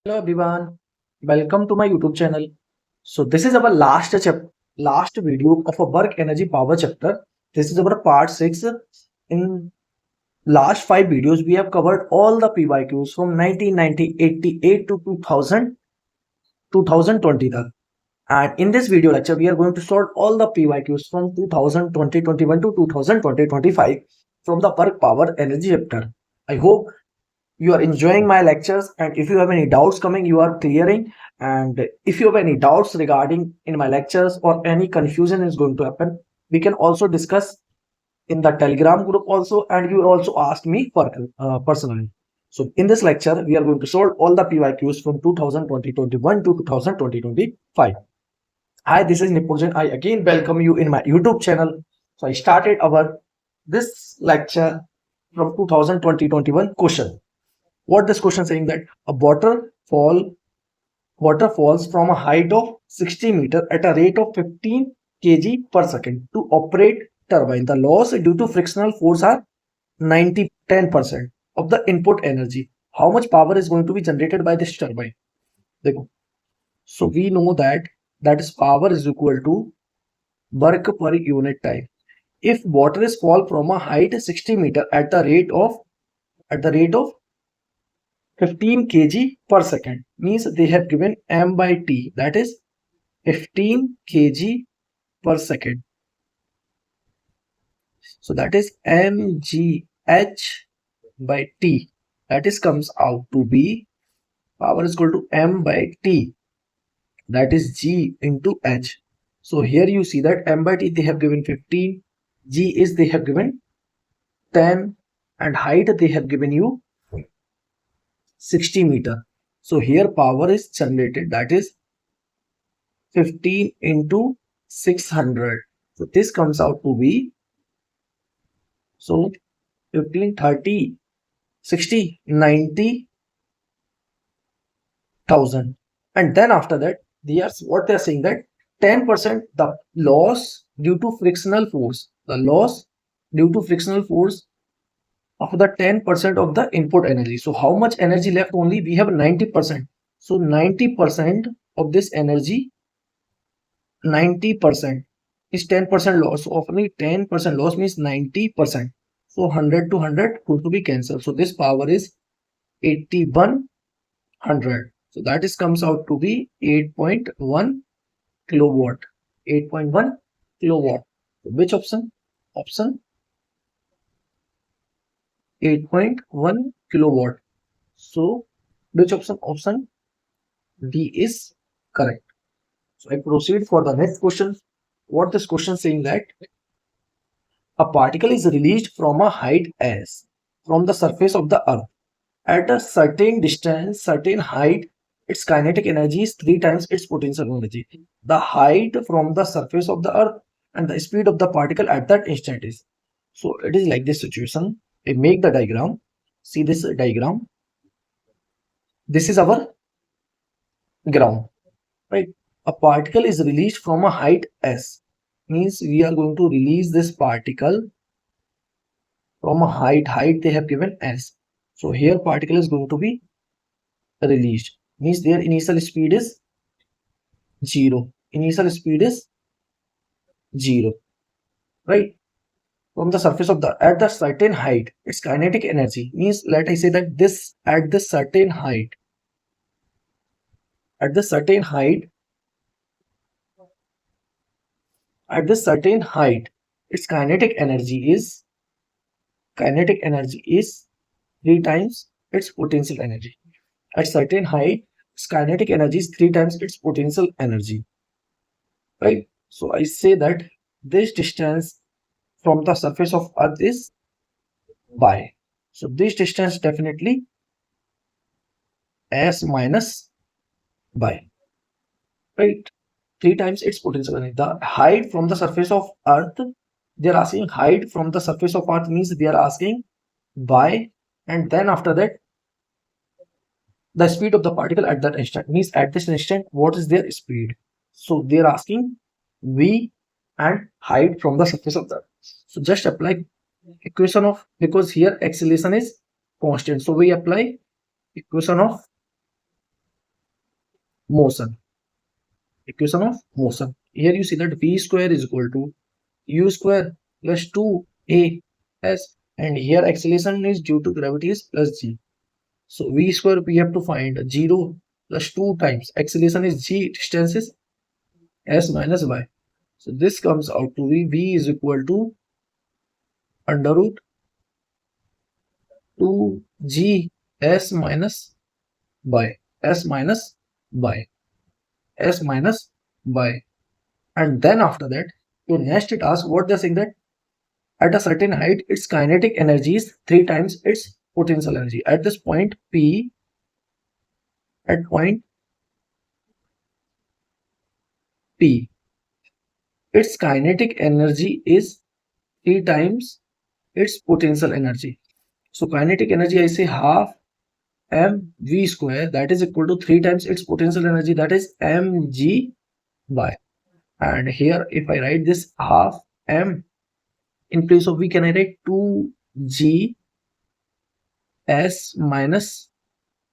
Hello everyone, welcome to my YouTube channel. So this is our last video of a work energy power chapter. This is our part 6. In last 5 videos we have covered all the PYQs from 1988 to 2020 तक. And in this video lecture we are going to solve all the PYQs from 2021 to 2025 from the work power energy chapter. I hope you are enjoying my lectures, and if you have any doubts coming you are clearing, and if you have any doubts regarding in my lectures or any confusion is going to happen, we can also discuss in the Telegram group also, and you also ask me for personally. So in this lecture we are going to solve all the PYQs from 2021 to 2025. Hi, this is Nipujan. I again welcome you in my YouTube channel. So I started our this lecture from 2020-21 question. What this question saying that a water falls from a height of 60 meter at a rate of 15 kg per second to operate turbine. The loss due to frictional force are 10% of the input energy. How much power is going to be generated by this turbine? So we know that is power is equal to work per unit time. If water is fall from a height 60 meter at the rate of 15 kg per second, means they have given m by t, that is 15 kg per second. So that is mgh by t, that is comes out to be power is equal to m by t, that is g into h. So here you see that m by t they have given 15, g is they have given 10, and height they have given you 60 meter. So here power is generated, that is 15 into 600. So this comes out to be, so 15, 30, 60, 90,000. And then after that, they are saying that 10% the loss due to frictional force. The loss due to frictional force of the 10% of the input energy. So how much energy left? Only we have 90%. So 90% of this energy, 90% is 10% loss. So only 10% loss means 90%. So 100 to 100 going to be cancelled. So this power is 8100. So that is comes out to be 8.1 kilowatt. 8.1 kilowatt. So which option? Option 8.1 kilowatt. So which option? Option D is correct. So I proceed for the next question. What this question saying that a particle is released from a height s from the surface of the earth at a certain distance, certain height. Its kinetic energy is 3 times its potential energy. The height from the surface of the earth and the speed of the particle at that instant is. So it is like this situation. I make the diagram. See this diagram. This is our ground, right? A particle is released from a height s, means we are going to release this particle from a height they have given s. So here particle is going to be released, means their initial speed is 0. Initial speed is 0, right? From the surface of the at the certain height, its kinetic energy, means let I say that this at the certain height, at the certain height, its kinetic energy is 3 times its potential energy. At certain height, its kinetic energy is 3 times its potential energy, right? So I say that this distance from the surface of earth is y. So this distance definitely s minus y, right? 3 times its potential energy. The height from the surface of earth, they are asking height from the surface of earth, means they are asking y, and then after that the speed of the particle at that instant, means at this instant what is their speed. So they are asking v and height from the surface of the earth. So just apply equation of, because here acceleration is constant, so we apply equation of motion. Equation of motion. Here you see that v square is equal to u square plus 2a s, and here acceleration is due to gravity is plus g. So v square we have to find 0 plus 2 times acceleration is g, distance is s minus y. So this comes out to be v is equal to under root 2g s minus y, s minus y, s minus y. And then after that, to next it asks what they're saying, that at a certain height its kinetic energy is 3 times its potential energy. At this point P, at point P, its kinetic energy is 3 times its potential energy. So kinetic energy I say half mv square, that is equal to 3 times its potential energy, that is mg y. And here if I write this half m, in place of v can I write 2g s minus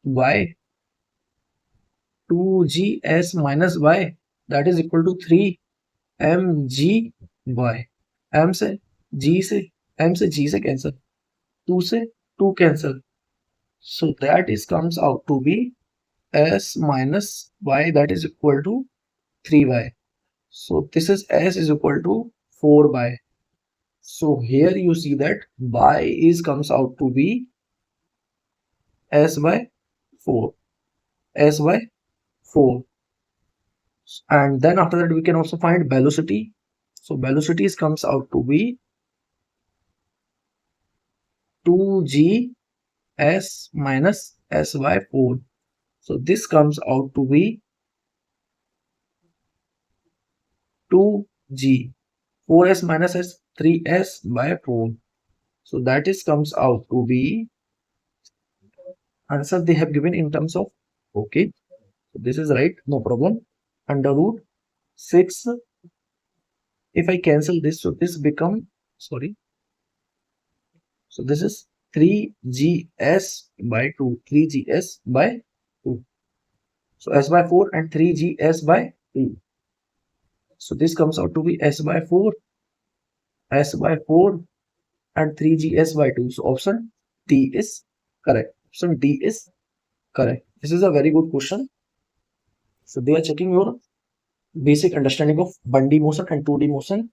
y, 2g s minus y, that is equal to 3 mg y. m से g से m से g से cancel, 2 से 2 cancel, so that is comes out to be s minus y, that is equal to 3y. So this is s is equal to 4y. So here you see that y is comes out to be s by 4, s by 4. And then after that we can also find velocity. So velocity comes out to be 2g s minus s by 4. So this comes out to be 2g, 4s minus s, 3s by 4. So that is comes out to be answer they have given in terms of, okay, so this is right, no problem, under root 6. If I cancel this, so this become, sorry, so this is 3gs by 2, 3gs by 2. So s by 4 and 3gs by 2. So this comes out to be s by 4, s by 4 and 3gs by 2. So option D is correct. Option D is correct. This is a very good question. So they are checking your basic understanding of 1D motion and 2D motion,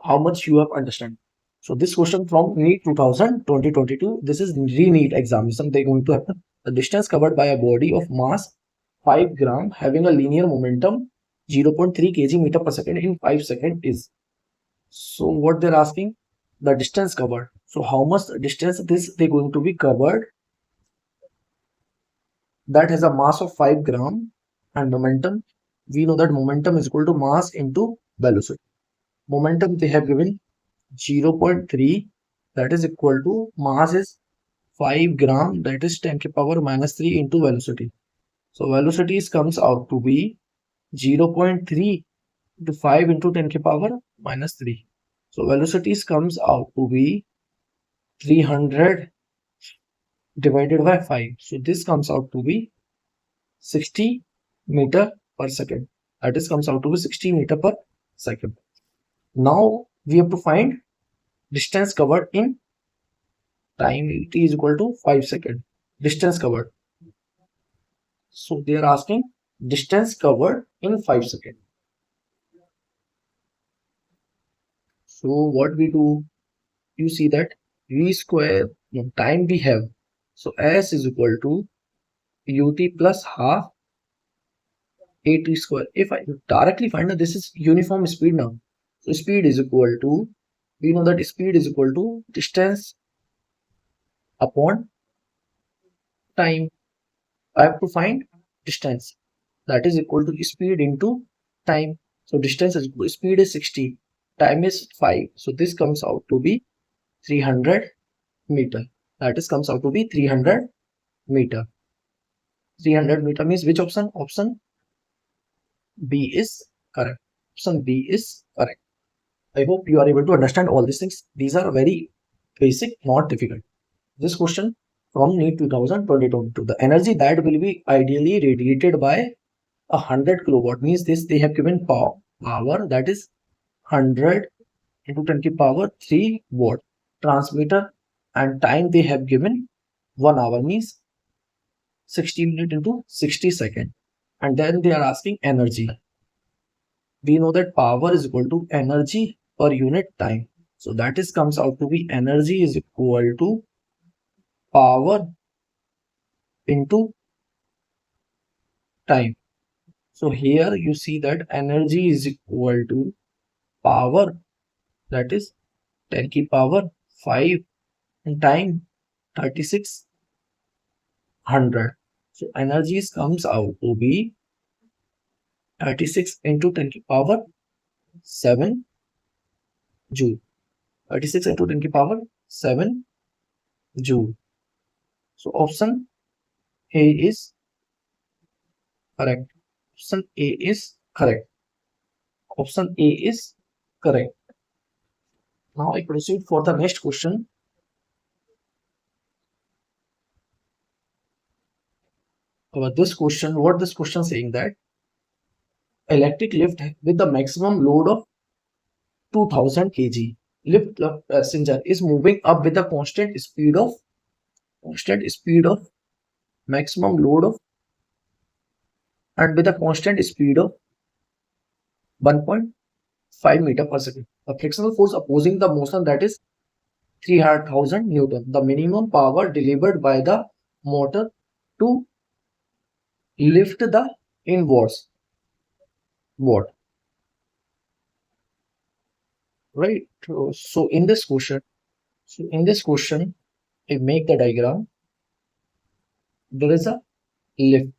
how much you have understand. So this question from NEET 2022, this is re-NEET examination. They're going to happen. The distance covered by a body of mass 5 gram having a linear momentum 0.3 kg meter per second in 5 seconds is. So what they're asking, the distance covered. So how much distance this they going to be covered, that has a mass of 5 gram and momentum. We know that momentum is equal to mass into velocity. Momentum they have given 0.3, that is equal to mass is 5 gram, that is 10 to the power minus 3 into velocity. So velocity comes out to be 0.3 into 5 into 10 to the power minus 3. So velocity comes out to be 300 divided by 5. So this comes out to be 60 meter per second. That is comes out to be 60 meter per second. Now we have to find distance covered in time. It is equal to 5 seconds. Distance covered. So they are asking distance covered in 5 seconds. So what we do, you see that v square time we have. So s is equal to ut plus half at square. If I directly find that this is uniform speed now. So speed is equal to, we know that speed is equal to distance upon time. I have to find distance, that is equal to speed into time. So distance is speed is 60, time is 5. So this comes out to be 300 meter. That is comes out to be 300 meter. 300 meter means which option? Option B is correct. Option B is correct. I hope you are able to understand all these things. These are very basic, not difficult. This question from NEET 2022. The energy that will be ideally radiated by 100 kilowatt means this they have given power that is 100 into 10 to the power 3 watt. Transmitter and time they have given 1 hour means 60 minutes into 60 seconds. And then they are asking energy. We know that power is equal to energy per unit time. So that is comes out to be energy is equal to power into time. So here you see that energy is equal to power that is 10 to the power 5 and time 3600. So energy comes out to be 36 into 10 to the power 7 joule. 36 into 10 to the power 7 joule. So option A is correct. Option A is correct. Option A is correct. Now I proceed for the next question. About this question, what this question saying that electric lift with the maximum load of 2000 kg lift passenger is moving up with a constant speed of maximum load of and with a constant speed of 1.5 meter per second. The frictional force opposing the motion that is 300,000 Newton. The minimum power delivered by the motor to lift the inwards. What? Right. So in this question, I make the diagram. There is a lift,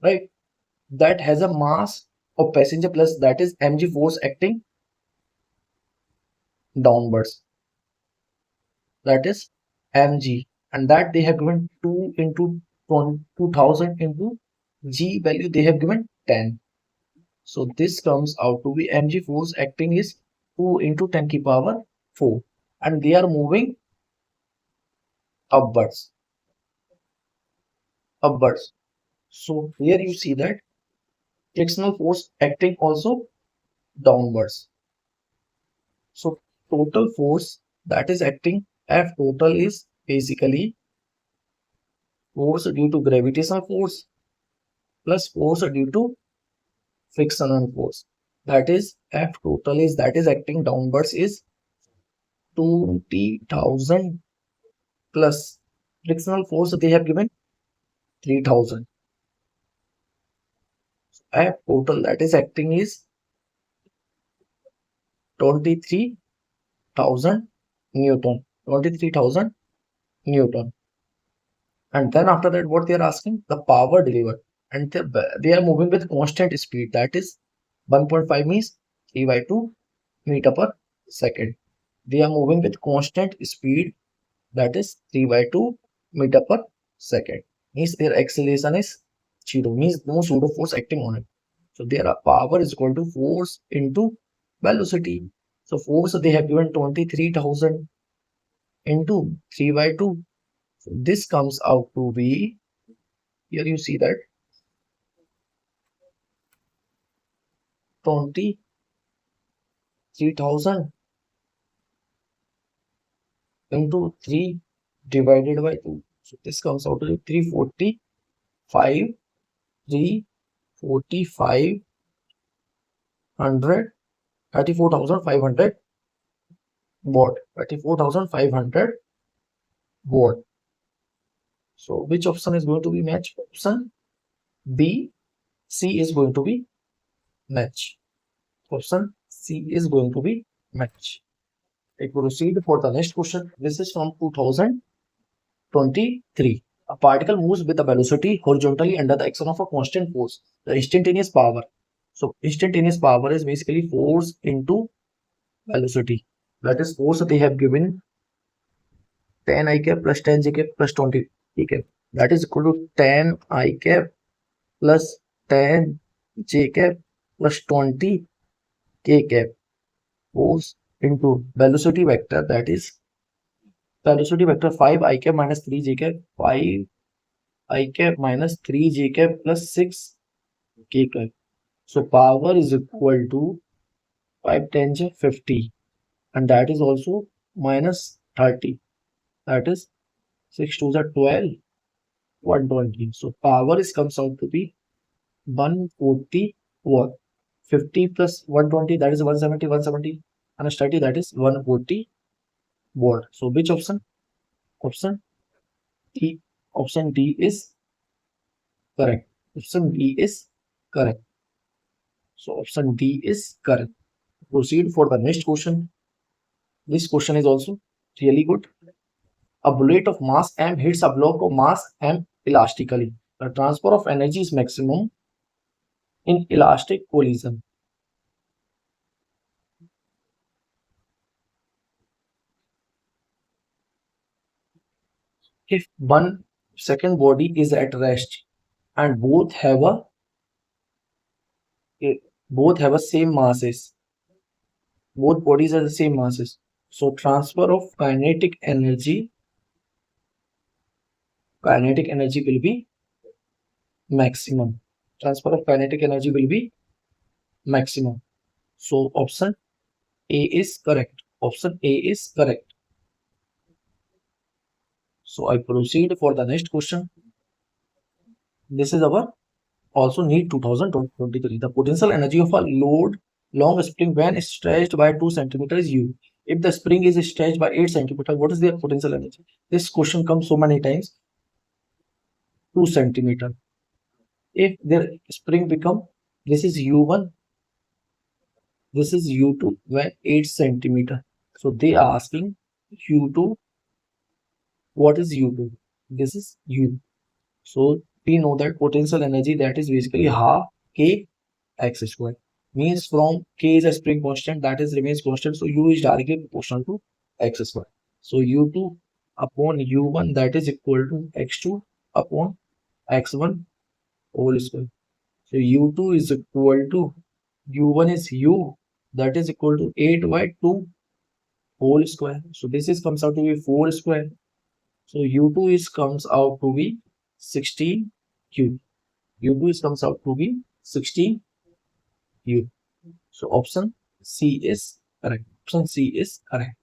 right? That has a mass of passenger plus that is mg force acting downwards. That is mg, and that they have given 2 into 2000 into g value they have given 10. So this comes out to be mg force acting is 2 into 10 to the power 4, and they are moving upwards. So here you see that frictional force acting also downwards. So total force that is acting F total is basically force due to gravitational force plus force due to frictional force. That is F total is that is acting downwards is 20,000 plus frictional force they have given 3,000. F total that is acting is 23,000 Newton. 23,000 Newton. And then after that, what they are asking? The power delivered. And they are moving with constant speed. That is 1.5 means 3 by 2 meter per second. They are moving with constant speed. That is 3 by 2 meter per second. Means their acceleration is 0. Means no pseudo force acting on it. So their power is equal to force into velocity. So force they have given 23,000 into 3 by 2. So this comes out to be, here you see that 23,000 into 3 divided by 2. So this comes out to be 345, 34500, 34,500 watt, 34,500 watt. So which option is going to be match? Option B, C is going to be match. Option C is going to be match. I proceed for the next question. This is from 2023. A particle moves with a velocity horizontally under the action of a constant force. The instantaneous power. So instantaneous power is basically force into velocity. That is force they have given 10 I cap plus 10 j cap plus 20 I cap. That is equal to 10 I cap plus 10 j cap plus 20 k cap. Force into velocity vector, that is velocity vector 5 I cap minus 3 j cap, 5 I cap minus 3 j cap plus 6 K curve. So power is equal to 5 times 50, and that is also minus 30. That is 6 to the 12, 120. So power is comes out to be 140 watt. 50 plus 120, that is 170, 170, and 30, that is 140 watt. So which option? Option D. Option D is correct. Option D is correct. So option D is correct. Proceed for the next question. This question is also really good. A bullet of mass m hits a block of mass m elastically. The transfer of energy is maximum in elastic collision. If one second body is at rest and both have a same masses, both bodies are the same masses. So transfer of kinetic energy will be maximum. Transfer of kinetic energy will be maximum. So option A is correct. Option A is correct. So I proceed for the next question. This is our also NEET 2023. The potential energy of a load long spring when stretched by 2 centimeters is U. If the spring is stretched by 8 centimeters, what is their potential energy? This question comes so many times. 2 centimeters. If their spring become, this is U1, this is U2 when 8 centimeters. So they are asking U2, what is U2? This is U. So we know that potential energy, that is basically half K x square, means from K is a spring constant, that is remains constant, so U is directly proportional to x square. So U2 upon U1, that is equal to x2 upon x1 whole square. So U2 is equal to U1 is U, that is equal to 8 by 2 whole square. So this is comes out to be 4 square. So U2 is comes out to be 16 U. U2 is comes out to be 16 U. So option C is correct. Option C is correct.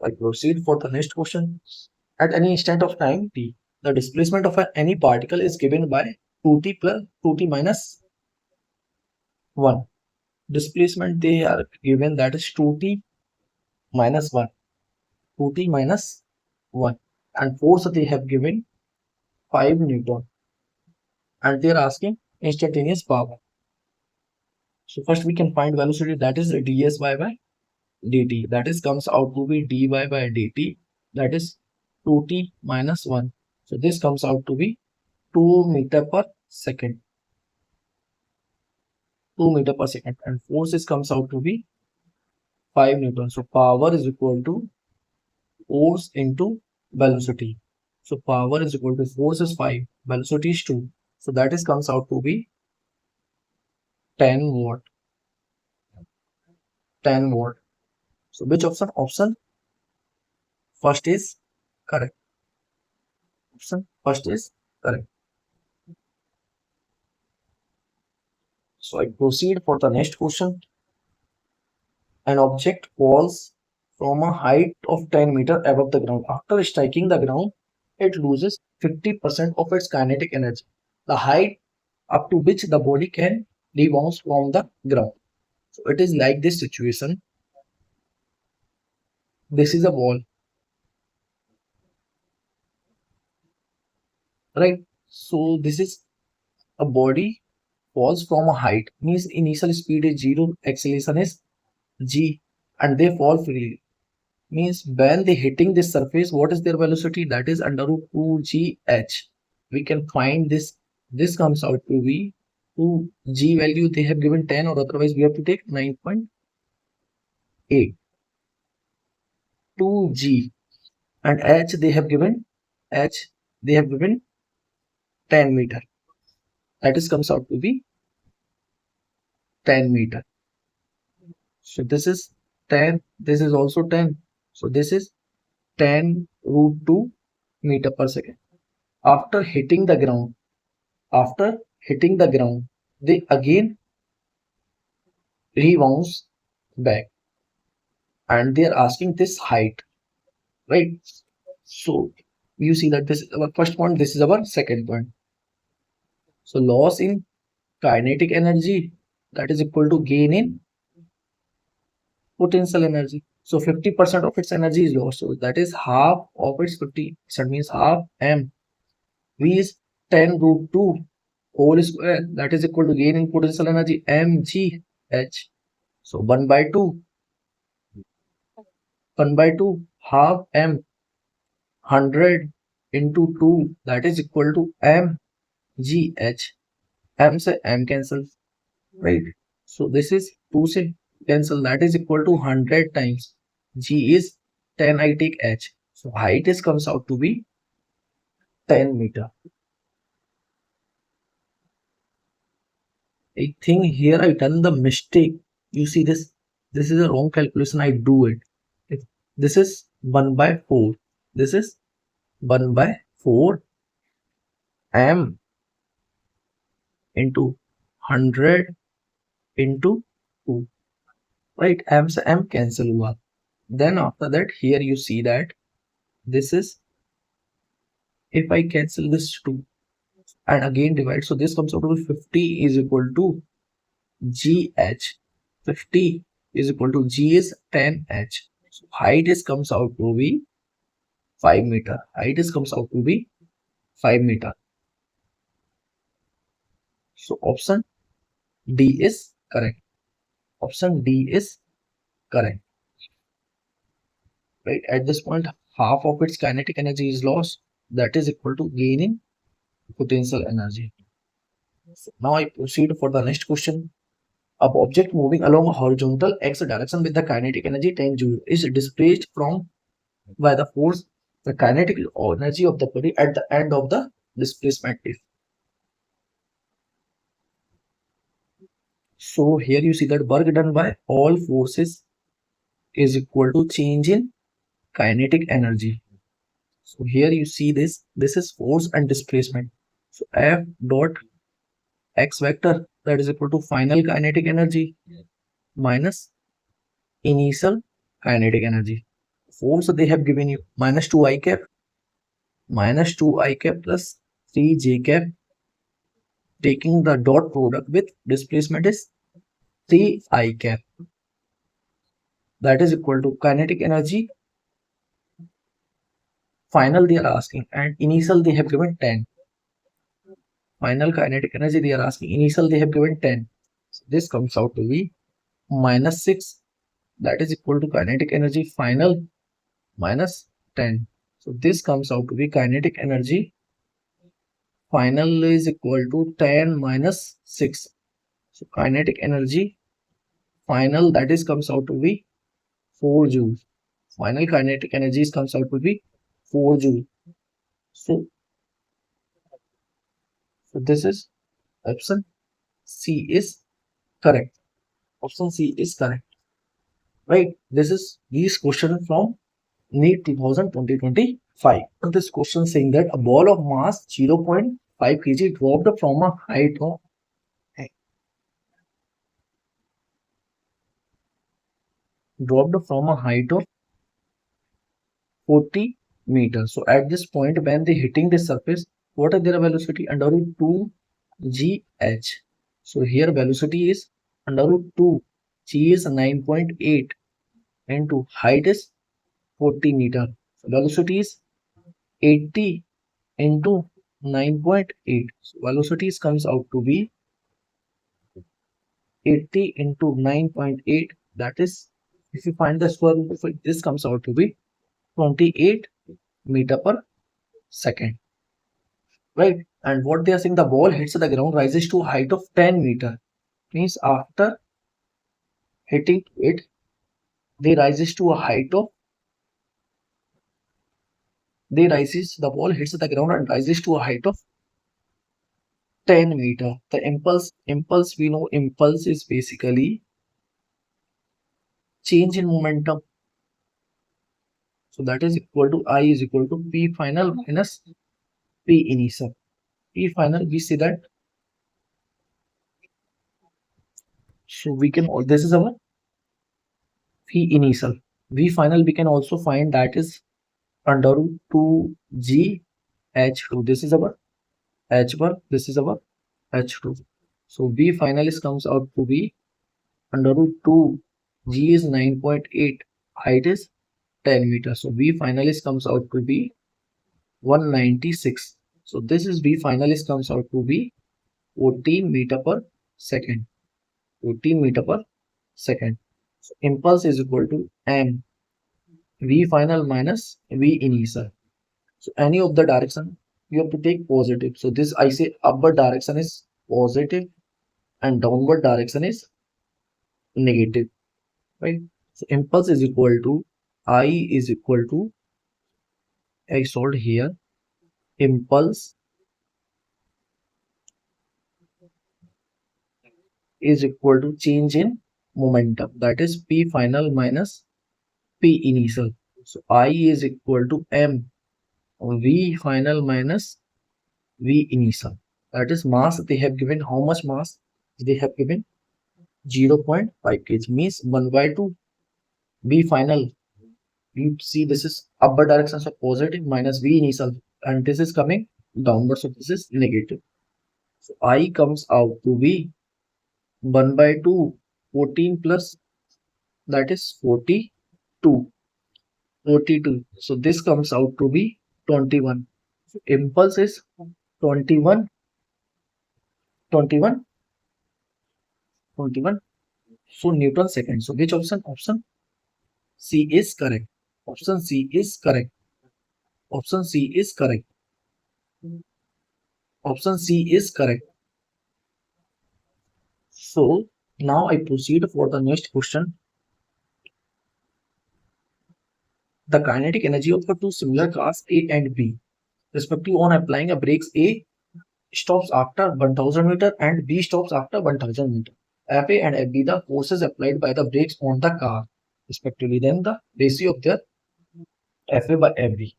I proceed for the next question. At any instant of time t, the displacement of any particle is given by 2t plus 2t minus 1. Displacement they are given, that is 2t minus 1. 2t minus 1. And force they have given 5 Newton. And they are asking instantaneous power. So first we can find velocity, that is ds by dt, that is comes out to be dy by dt, that is 2t minus 1. So this comes out to be 2 meter per second. 2 meter per second, and forces comes out to be 5 Newton. So power is equal to force into velocity. So power is equal to force is 5, velocity is 2. So that is comes out to be 10 watt. 10 watt. So which option? Option first is correct. Option first is correct. So I proceed for the next question. An object falls from a height of 10 meters above the ground. After striking the ground, it loses 50% of its kinetic energy, the height up to which the body can rebound from the ground. So it is like this situation. This is a wall, right? So this is a body falls from a height, means initial speed is 0, acceleration is g, and they fall freely. Means when they hitting this surface, what is their velocity? That is under root 2gh. We can find this. This comes out to be 2g value they have given 10, or otherwise we have to take 9.8. 2g, and h they have given 10 meter. That is comes out to be 10 meter. So this is 10. This is also 10. So this is 10 root 2 meter per second. After hitting the ground, after hitting the ground, they again rebounds back, and they are asking this height, right? So you see that this is our first point, this is our second point. So loss in kinetic energy, that is equal to gain in potential energy. So 50% of its energy is lost. So that is half of its 50%, means half m. V is 10 root 2 whole square, that is equal to gain in potential energy mgh. So 1 by 2, 1 by 2, half m, 100 into 2, that is equal to mgh. M से m cancels, right? So this is 2 से cancel, that is equal to 100 times g is 10, I take h. So height is comes out to be 10 meter. I think here I done the mistake. You see this? This is a wrong calculation. I do it. This is 1 by 4. This is 1 by 4 m into 100 into 2. Right? M से m cancel हुआ. Then after that, here you see that this is, if I cancel this 2 and again divide, so this comes out to be 50 is equal to gh. 50 is equal to g is 10h. So height is comes out to be 5 meter. Height is comes out to be 5 meter. So option D is correct. Option D is correct. Right, at this point half of its kinetic energy is lost, that is equal to gain in potential energy. So now I proceed for the next question. A object moving along a horizontal x direction with the kinetic energy 10 joule is displaced from by the force, the kinetic energy of the body at the end of the displacement is. So here you see that work done by all forces is equal to change in kinetic energy. So here you see this is force and displacement. So F dot x vector, that is equal to final kinetic energy minus initial kinetic energy. Force they have given you minus 2 I cap plus 3 j cap, taking the dot product with displacement is 3 I cap, that is equal to kinetic energy final they are asking, and initial they have given 10. Final kinetic energy they are asking, initial they have given 10. So this comes out to be minus 6, that is equal to kinetic energy final minus 10. So this comes out to be kinetic energy final is equal to 10 minus 6. So kinetic energy final, that is comes out to be 4 joules. Final kinetic energy comes out to be 4 joule. So this is option C is correct. Option C is correct. Right? This is these question from NEET 2025. This question saying that a ball of mass 0.5 kg dropped from a height of 40 meters. So at this point, when they hitting the surface, what are their velocity? Under root 2 gh. So here velocity is under root 2. G is 9.8 into height is 40 meter. So velocity is 80 into 9.8. So velocity comes out to be 80 into 9.8. That is, if you find the square root of it, this comes out to be 28 meter per second. Right? And what they are saying, the ball hits the ground, rises to a height of 10 meter. Means after hitting it, they rises to a height of the ball hits the ground and rises to a height of 10 meter. The impulse we know, impulse is basically change in momentum. So that is equal to I is equal to P final minus P initial. P final, we see that So we can, this is our V initial. V final we can also find that is under root 2 G H2. This is our H1, this is our H2. So V final is comes out to be under root 2 G is 9.8, height is 10 meters. So V finalis comes out to be 196. So this is V finalis comes out to be 14 meter per second. 14 meter per second. So impulse is equal to M V final minus V initial. So any of the direction you have to take positive. So this I say upward direction is positive and downward direction is negative, right? So impulse is equal to I is equal to, I solved here, impulse is equal to change in momentum, that is P final minus P initial. So I is equal to M V final minus V initial, that is mass they have given. How much mass they have given? 0.5 kg, means 1 by 2 V final. You see this is upward direction, so positive, minus V initial, and this is coming downward, so this is negative. So I comes out to be 1 by 2, 14 plus, that is 42. 42. So this comes out to be 21. So impulse is 21, 21, 21. So Newton second. So which option? Option C is correct. Option C is correct. Option C is correct. Option C is correct. So now I proceed for the next question. The kinetic energy of the two similar cars A and B, respectively, on applying a brakes, A stops after 1000 meter and B stops after 1000 meter. FA and FB, the forces applied by the brakes on the car, respectively. Then the ratio of their FA by FB.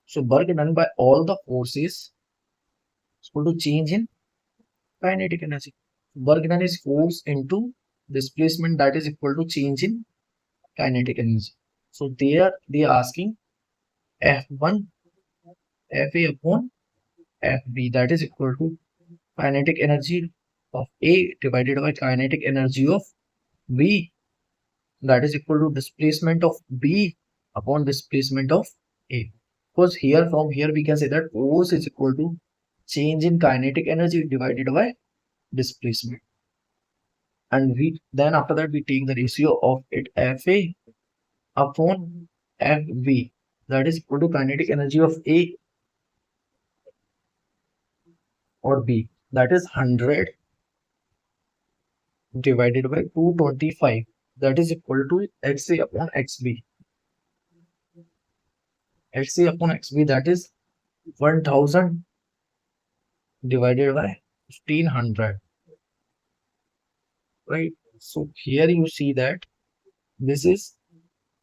So work done by all the forces is equal to change in kinetic energy. Work done is force into displacement, that is equal to change in kinetic energy. So there they are asking F1 FA upon FB, that is equal to kinetic energy of A divided by kinetic energy of B, that is equal to displacement of B upon displacement of A. Because here, from here we can say that force is equal to change in kinetic energy divided by displacement. And we then after that we take the ratio of it FA upon FB, that is equal to kinetic energy of A or B, that is 100 divided by 225, that is equal to XA upon XB. XA upon XB, that is 1000 divided by 1500, right? So here you see that this is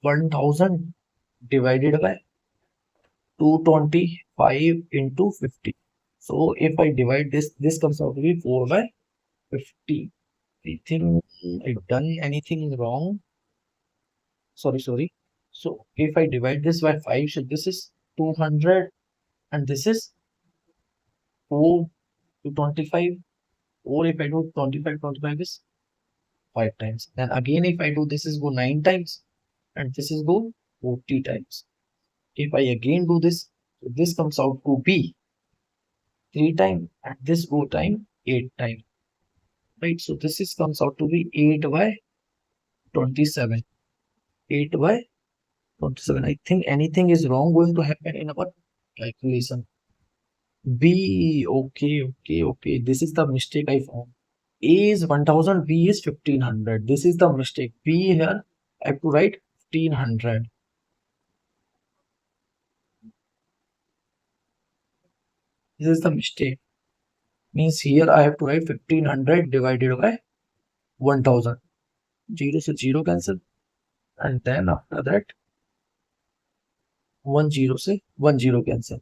1000 divided by 225 into 50. So if I divide this, this comes out to be 4 by 50. I think I've done anything wrong. Sorry. So if I divide this by 5, so this is 200 and this is 4 to 25. Or if I do 25 is 5 times. Then again if I do this is go 9 times and this is go 40 times. If I again do this, so this comes out to be 3 times and this go time 8 times. Right, so this is comes out to be 8 by 27. 8 by 27. I think anything is wrong going to happen in our calculation. B, okay. This is the mistake I found. A is 1000, B is 1500. This is the mistake. B here, I have to write 1500. This is the mistake. Means here I have to write 1500 divided by 1000. 0 से 0 cancel. And then after that 10 से 10 cancel.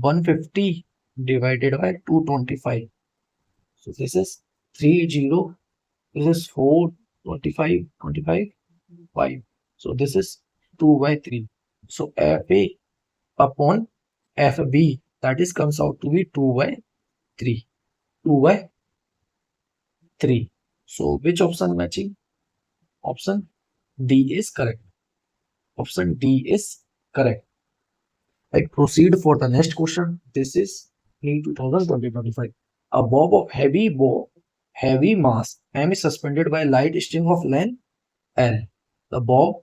150 divided by 225. So this is 30. This is 4, 25, 25, 5. So this is 2 by 3. So FA upon FB, that is comes out to be 2 by 3. 2 by 3. So which option matching? Option D is correct. Option D is correct. I proceed for the next question. This is in 2025. A bob of heavy mass M is suspended by a light string of length L. The bob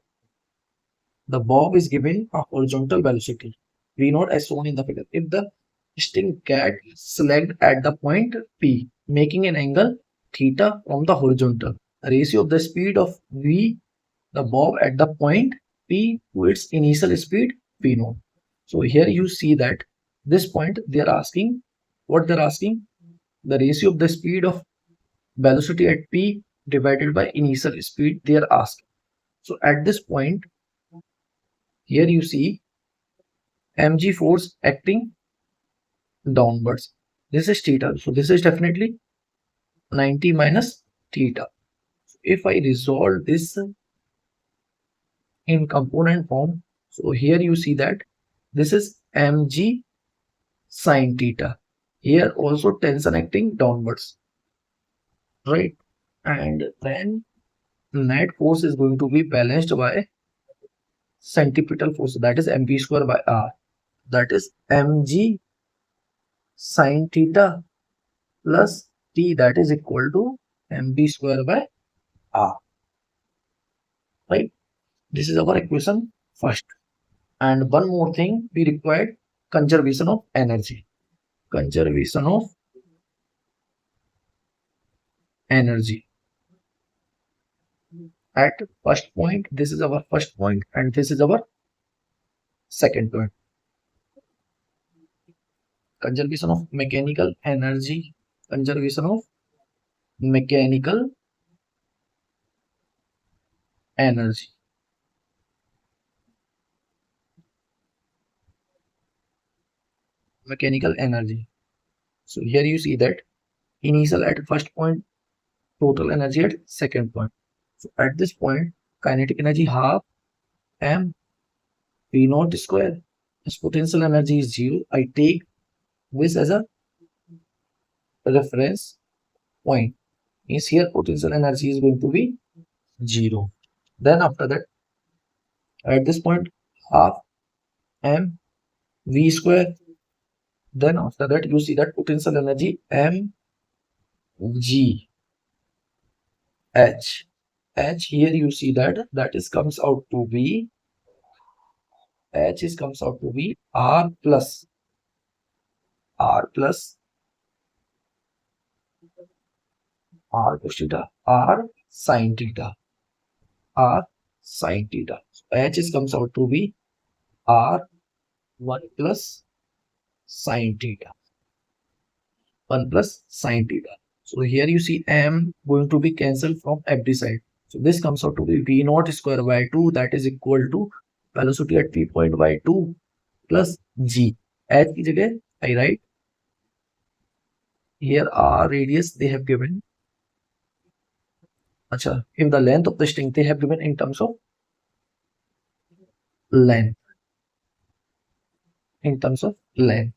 the bob is given a horizontal velocity V naught as shown in the figure. If the string gets selected at the point P, making an angle theta from the horizontal, the ratio of the speed of V, the bob at the point P to its initial speed V naught. So here you see that this point they are asking what they're asking, the ratio of the speed of velocity at P divided by initial speed they are asking. So at this point here you see mg force acting downwards. This is theta. So this is definitely 90 minus theta. So if I resolve this in component form, so here you see that this is mg sine theta. Here also tension acting downwards, right? And then net force is going to be balanced by centripetal force, that is mv square by r. That is mg sine theta plus t, that is equal to mv square by r, right? This is our equation first. And one more thing, we required conservation of energy. Conservation of energy. At first point, this is our first point and this is our second point. Conservation of mechanical energy. Conservation of mechanical energy. Mechanical energy. So here you see that initial at first point, total energy at second point. So at this point, kinetic energy half m v naught square. As potential energy is 0, I take this as a reference point. Means here potential energy is going to be 0. Then after that, at this point, half m v square. Then after that, you see that potential energy m g h. H here you see that is comes out to be H is comes out to be R plus R cos theta R sin theta R sin theta. So H is comes out to be R 1 plus sin theta 1 plus sin theta. So here you see M going to be cancelled from every side. So this comes out to be V naught square by 2, that is equal to velocity at P point by 2 plus G. H की जगह I write here R radius they have given. Acha, if the length of the string they have given in terms of length. In terms of length.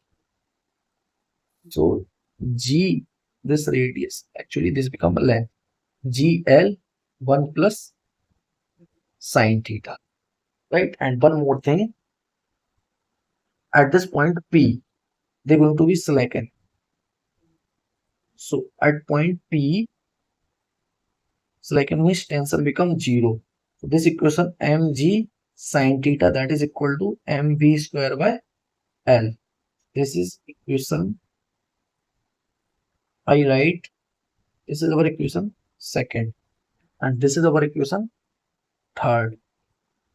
So G, this radius, actually this become a length. GL 1 plus sin theta. Right? And one more thing. At this point P, they're going to be slackened. So at point P, slacken means tension becomes 0. So this equation mg sin theta, that is equal to mv square by L. This is equation I write. This is our equation second. And this is our equation third.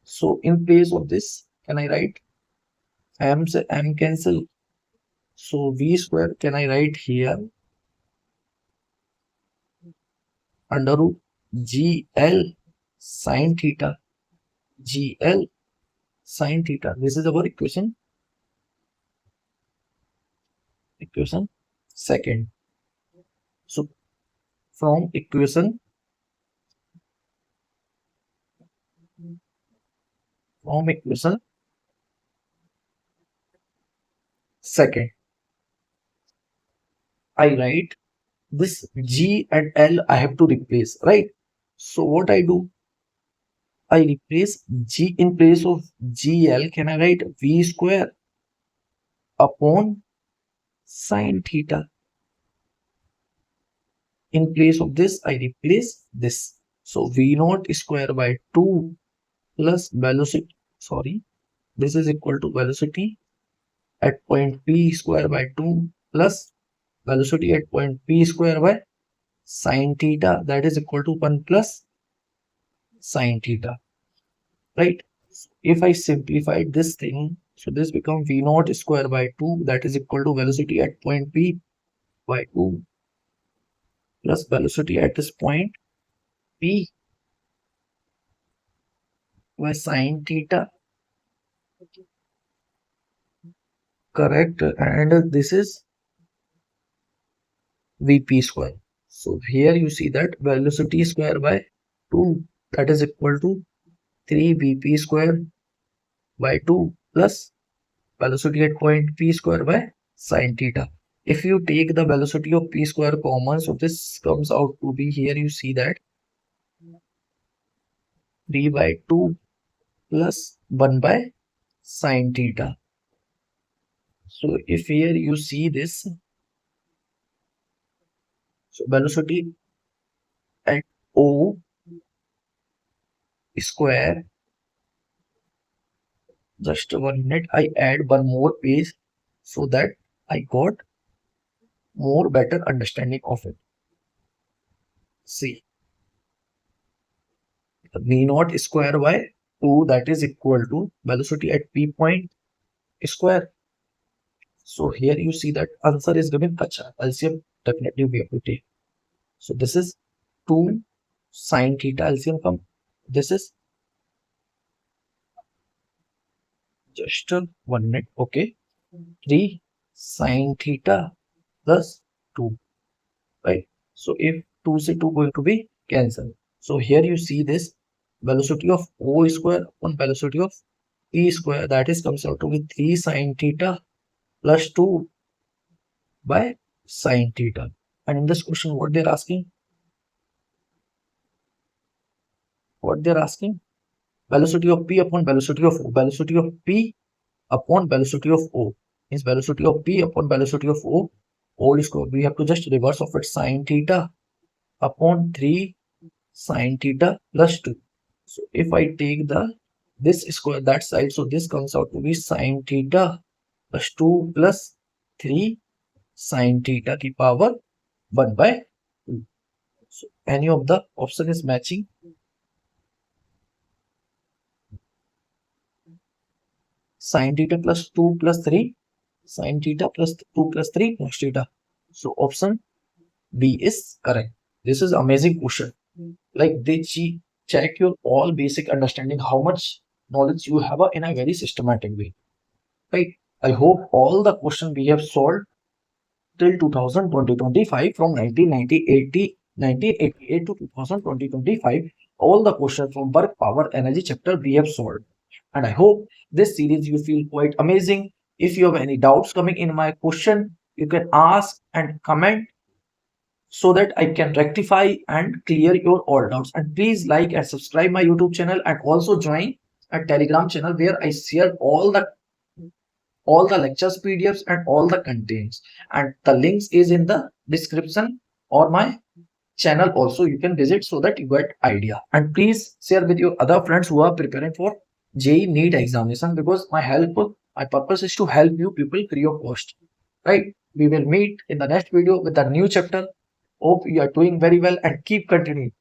So in place of this, can I write m cancel? So v square can I write here under root gl sin theta. GL sin theta. This is our equation equation second. So from equation second, I write this G and L I have to replace, right? So what I do, I replace G in place of GL. Can I write V square upon sine theta? In place of this, I replace this. So V naught square by 2 plus velocity, sorry, this is equal to velocity at point P square by 2 plus velocity at point P square by sine theta, that is equal to 1 plus sine theta, right? If I simplify this thing, so this becomes V naught square by 2, that is equal to velocity at point P by 2 plus velocity at this point P by sine theta, correct? And this is Vp square. So here you see that velocity square by 2, that is equal to 3 Vp square by 2 plus velocity at point P square by sine theta. If you take the velocity of P square common, so this comes out to be, here you see that 3 by 2 plus 1 by sine theta. So if here you see this, so velocity at O square, just 1 minute, I add one more page so that I got more better understanding of it. See, V naught square by 2, that is equal to velocity at P point square. So here you see that answer is given Acha. LCM definitely we have to take. So this is 2 sine theta, LCM come. This is just 1 minute, okay. 3 sine theta plus 2, right? So if 2 से 2 going to be cancelled. So here you see this velocity of O square upon velocity of P square, that is comes out to be 3 sine theta plus 2 by sine theta. And in this question, what they're asking? Velocity of P upon velocity of O. Velocity of P upon velocity of O is velocity of P upon velocity of O. All square. We have to just reverse of it, sine theta upon 3 sine theta plus 2. So if I take this square that side, so this comes out to be sine theta plus 2 plus 3 sine theta की power 1 by 2. So any of the option is matching. Sine theta plus 2 plus 3 sine theta plus 2 plus 3 cos theta. So option B is correct. This is amazing question. Like they check your all basic understanding, how much knowledge you have in a very systematic way, right? I hope all the question we have solved till 2020-25, from 1988 to 2020-25, all the questions from work, power, energy chapter we have solved. And I hope this series you feel quite amazing. If you have any doubts coming in my question, you can ask and comment so that I can rectify and clear your all doubts. And please like and subscribe my YouTube channel, and also join a Telegram channel where I share all the lectures, PDFs, and all the contents. And the links is in the description or my channel also. You can visit so that you get idea. And please share with your other friends who are preparing for JEE NEET examination, because my purpose is to help you people free of cost. Right? We will meet in the next video with a new chapter. Hope you are doing very well and keep continuing.